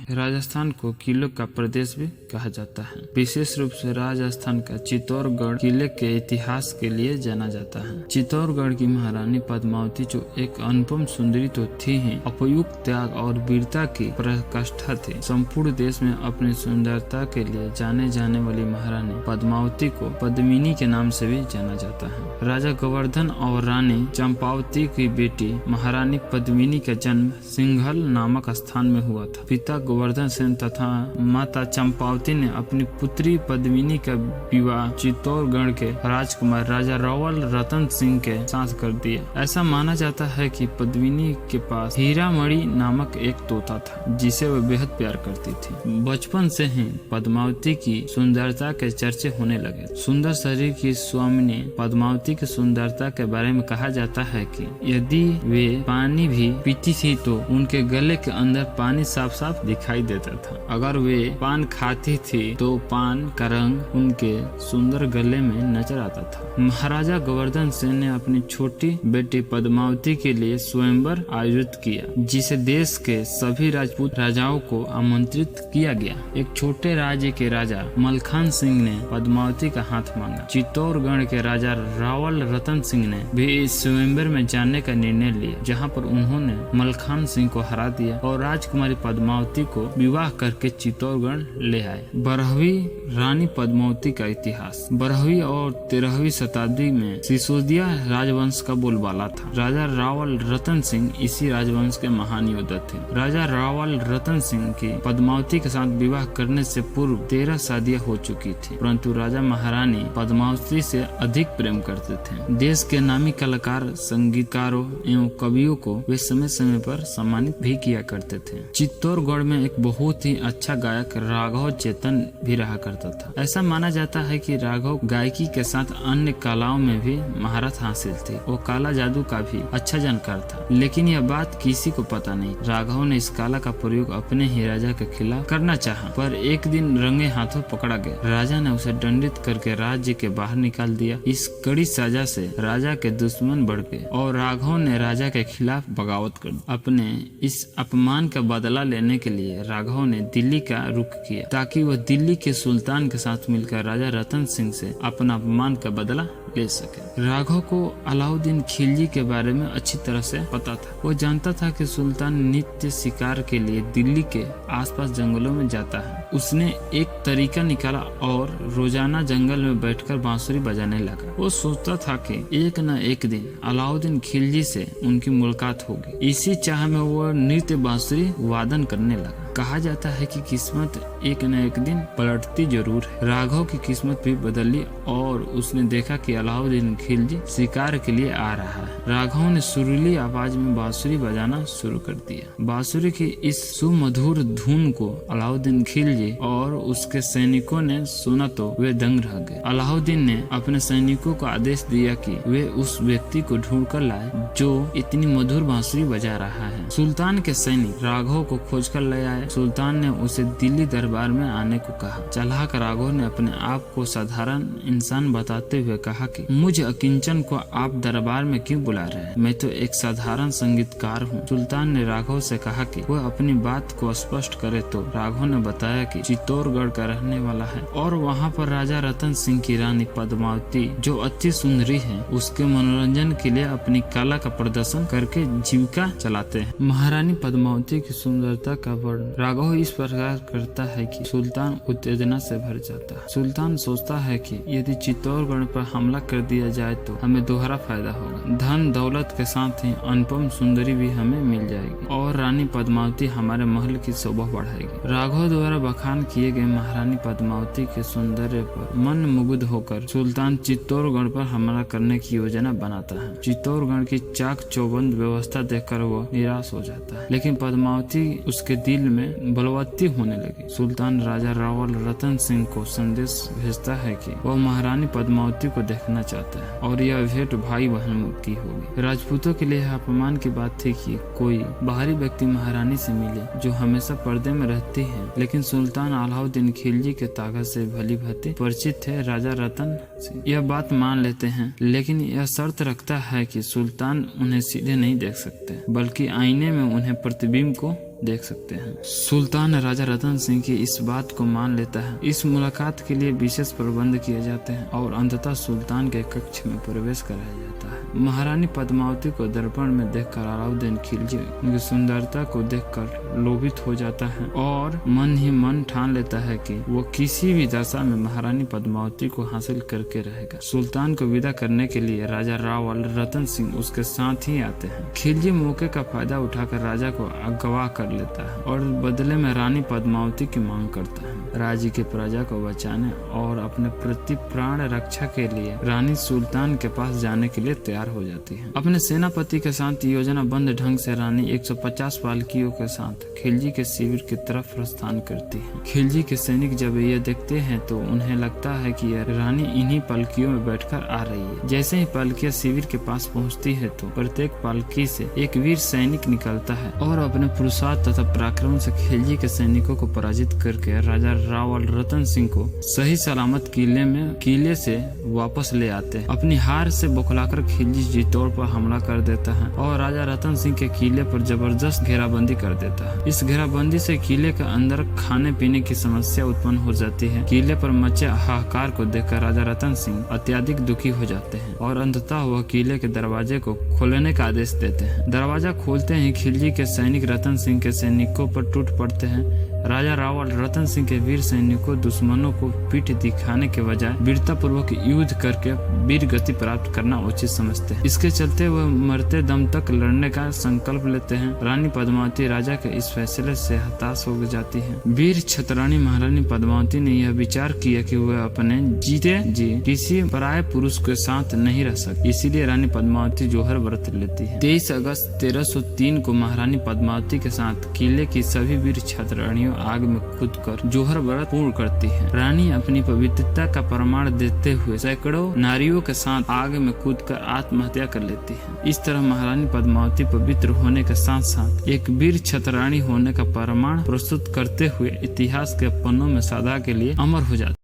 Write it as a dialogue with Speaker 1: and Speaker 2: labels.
Speaker 1: हैं। राजस्थान को किलों का प्रदेश भी कहा जाता है। विशेष रूप से राजस्थान का चित्तौड़गढ़ किले के इतिहास के लिए जाना जाता है। चित्तौड़गढ़ की महारानी पद्मावती जो एक अनुपम सुंदरी तो थी ही, अपयुक्त त्याग और वीरता की पराकाष्ठा थी। संपूर्ण देश में अपनी सुंदरता के लिए जाने जाने वाली महारानी पद्मावती को पद्मिनी के नाम से भी जाना जाता है। राजा गोवर्धन और रानी चंपावती की बेटी महारानी पद्मिनी का जन्म सिंघल नामक स्थान में हुआ था। पिता गोवर्धन सेन तथा माता चंपावती ने अपनी पुत्री पद्मिनी का विवाह चित्तौड़गढ़ के राजकुमार राजा रावल रतन सिंह के साथ कर दिया। ऐसा माना जाता है कि पद्मिनी के पास हीरामणि नामक एक तोता था जिसे वह बेहद प्यार करती थी। बचपन से ही पद्मावती की सुंदरता के चर्चे होने लगे। सुंदर शरीर की स्वामिनी पद्मावती की सुंदरता के बारे में कहा जाता है कि यदि वे पानी भी पीती थी तो उनके गले के अंदर पानी साफ साफ दिखाई देता था। अगर वे पान खाती थी तो पान का रंग उनके सुंदर गले में नजर आता था। महाराजा गोवर्धन सेन ने अपनी छोटी बेटी पद्मावती के लिए स्वयंवर आयोजित किया, जिसे देश के सभी राजपूत राजाओं को आमंत्रित किया गया। एक छोटे राज्य के राजा मलखान सिंह ने पद्मावती का हाथ मांगा। चित्तौड़गढ़ के राजा रावल रतन सिंह ने भी इस स्वयंवर में जाने का निर्णय लिया, जहां पर उन्होंने मलखान सिंह को हरा दिया और राजकुमारी पद्मावती को विवाह करके चित्तौड़गढ़ ले आए। 12वीं रानी पद्मावती का इतिहास। 12वीं और 13वीं शताब्दी में सिसोदिया राजवंश का बोलबाला था। राजा रावल रतन सिंह इसी राजवंश के महान योद्धा थे। राजा रावल रतन सिंह की पद्मावती के साथ विवाह करने से पूर्व 13 शादियां हो चुकी थी, परंतु राजा महारानी पद्मावती से अधिक प्रेम करते थे। देश के नामी कलाकार, संगीतकारों एवं कवियों को वे समय समय पर सम्मानित भी किया करते थे। चित्तौड़गढ़ में एक बहुत ही अच्छा गायक राघव चेतन भी रहा करता था। ऐसा माना जाता है कि राघव गायकी के साथ अन्य कलाओं में भी महारत हासिल थी। वो काला जादू का भी अच्छा जानकार था, लेकिन यह बात किसी को पता नहीं। राघव ने इस कला का प्रयोग अपने ही राजा के खिलाफ करना चाहा, पर एक दिन रंगे हाथों पकड़ा गया। राजा ने उसे दंडित करके राज्य के बाहर निकाल दिया। इस कड़ी सजा से राजा के दुश्मन बढ़ गए और राघव ने राजा के खिलाफ बगावत कर दी। अपने इस अपमान का बदला लेने के लिए राघव ने दिल्ली का रुख किया, ताकि वह दिल्ली के सुल्तान के साथ मिलकर राजा रतन सिंह से अपना अपमान का बदला ले सके। राघव को अलाउद्दीन खिलजी के बारे में अच्छी तरह से पता था। वो जानता था कि सुल्तान नित्य शिकार के लिए दिल्ली के आसपास जंगलों में जाता है। उसने एक तरीका निकाला और रोजाना जंगल में बैठकर बांसुरी बजाने लगा। वो सोचता था कि एक न एक दिन अलाउद्दीन खिलजी से उनकी मुलाकात होगी। इसी चाह में वो नृत्य बांसुरी वादन करने लगा। कहा जाता है कि किस्मत एक न एक दिन पलटती जरूर है। राघव की किस्मत भी बदली और उसने देखा कि अलाउद्दीन खिलजी शिकार के लिए आ रहा है। राघव ने सुरीली आवाज में बांसुरी बजाना शुरू कर दिया। बांसुरी की इस सुमधुर धुन को अलाउद्दीन खिलजी और उसके सैनिकों ने सुना तो वे दंग रह गए। अलाउद्दीन ने अपने सैनिकों को आदेश दिया कि वे उस व्यक्ति को ढूंढ कर लाए जो इतनी मधुर बांसुरी बजा रहा है। सुल्तान के सैनिक राघव को खोज कर ले आए। सुल्तान ने उसे दिल्ली दरबार में आने को कहा। चालाक राघव ने अपने आप को साधारण इंसान बताते हुए कहा कि मुझे अकिंचन को आप दरबार में क्यों बुला रहे हैं? मैं तो एक साधारण संगीतकार हूँ। सुल्तान ने राघव से कहा कि वह अपनी बात को स्पष्ट करे, तो राघव ने बताया कि चित्तौड़गढ़ का रहने वाला है और वहाँ पर राजा रतन सिंह की रानी पद्मावती जो अति सुंदरी है, उसके मनोरंजन के लिए अपनी कला का प्रदर्शन करके जीविका चलाते हैं। महारानी पद्मावती की सुंदरता का वर्णन राघव इस प्रकार करता है कि सुल्तान उत्तेजना से भर जाता है। सुल्तान सोचता है कि यदि चित्तौड़गढ़ पर हमला कर दिया जाए तो हमें दोहरा फायदा होगा। धन दौलत के साथ ही अनुपम सुंदरी भी हमें मिल जाएगी और रानी पद्मावती हमारे महल की शोभा बढ़ाएगी। राघव द्वारा बखान किए गए महारानी पद्मावती के सौंदर्य पर मन मुग्ध होकर सुल्तान चित्तौड़गढ़ पर हमला करने की योजना बनाता है। चित्तौड़गढ़ की चाक चौबंद व्यवस्था देखकर वो निराश हो जाता है, लेकिन पद्मावती उसके दिल में बलवत्ती होने लगी। सुल्तान राजा रावल रतन सिंह को संदेश भेजता है कि वह महारानी पद्मावती को देखना चाहता है और यह भेंट भाई बहन की होगी। राजपूतों के लिए यह अपमान की बात थी कि कोई बाहरी व्यक्ति महारानी से मिले जो हमेशा पर्दे में रहती है, लेकिन सुल्तान अलाउद्दीन खिलजी के ताकत से भली भांति परिचित थे। राजा रतन सिंह यह बात मान लेते हैं, लेकिन यह शर्त रखता है कि सुल्तान उन्हें सीधे नहीं देख सकते, बल्कि आईने में उन्हें प्रतिबिंब को देख सकते हैं। सुल्तान राजा रतन सिंह की इस बात को मान लेता है। इस मुलाकात के लिए विशेष प्रबंध किए जाते हैं और अंततः सुल्तान के कक्ष में प्रवेश कराया जाता है। महारानी पद्मावती को दर्पण में देखकर अलाउद्दीन खिलजी उनकी सुंदरता को देखकर लोभित हो जाता है और मन ही मन ठान लेता है कि वो किसी भी दशा में महारानी पद्मावती को हासिल करके रहेगा। सुल्तान को विदा करने के लिए राजा रावल रतन सिंह उसके साथ ही आते हैं। खिलजी मौके का फायदा उठाकर राजा को अगवा कर लेता है और बदले में रानी पद्मावती की मांग करता है। राज्य के प्रजा को बचाने और अपने प्रति प्राण रक्षा के लिए रानी सुल्तान के पास जाने के लिए तैयार हो जाती है। अपने सेनापति के साथ योजनाबद्ध ढंग से रानी 150 पालकियों के साथ खिलजी के शिविर की तरफ प्रस्थान करती है। खिलजी के सैनिक जब ये देखते हैं तो उन्हें लगता है कि यह रानी इन्हीं पालकियों में बैठकर आ रही है। जैसे ही पालकियां शिविर के पास पहुंचती है तो प्रत्येक पालकी से एक वीर सैनिक निकलता है और अपने पुरुषार्थ तथा पराक्रम से खिलजी के सैनिकों को पराजित करके राजा रावल रतन सिंह को सही सलामत किले से वापस ले आते हैं। अपनी हार से बौखलाकर खिलजी चित्तौड़ पर हमला कर देता है और राजा रतन सिंह के किले पर जबरदस्त घेराबंदी कर देता है। इस घेराबंदी से किले के अंदर खाने पीने की समस्या उत्पन्न हो जाती है। किले पर मचे हाहाकार को देखकर राजा रतन सिंह अत्यधिक दुखी हो जाते हैं और अंततः वह किले के दरवाजे को खोलने का आदेश देते हैं। दरवाजा खोलते ही खिलजी के सैनिक रतन सिंह के सैनिकों पर टूट पड़ते हैं। राजा रावल रतन सिंह के वीर सैनिकों दुश्मनों को पीठ दिखाने के बजाय वीरता पूर्वक युद्ध करके वीर गति प्राप्त करना उचित समझते हैं। इसके चलते वह मरते दम तक लड़ने का संकल्प लेते हैं। रानी पद्मावती राजा के इस फैसले से हताश हो जाती है। वीर छत्ररानी महारानी पद्मावती ने यह विचार किया कि वह अपने जीते जी किसी पराये पुरुष के साथ नहीं रह सकती, इसीलिए रानी पद्मावती जौहर व्रत लेती है। 23 अगस्त 1303 को महारानी पद्मावती के साथ किले की सभी वीर छत्ररानियों आग में कूदकर जौहर व्रत पूर्ण करती है। रानी अपनी पवित्रता का प्रमाण देते हुए सैकड़ों नारियों के साथ आग में कूदकर आत्महत्या कर लेती है। इस तरह महारानी पद्मावती पवित्र होने के साथ साथ एक वीर छत्ररानी होने का प्रमाण प्रस्तुत करते हुए इतिहास के पन्नों में सदा के लिए अमर हो जाती है।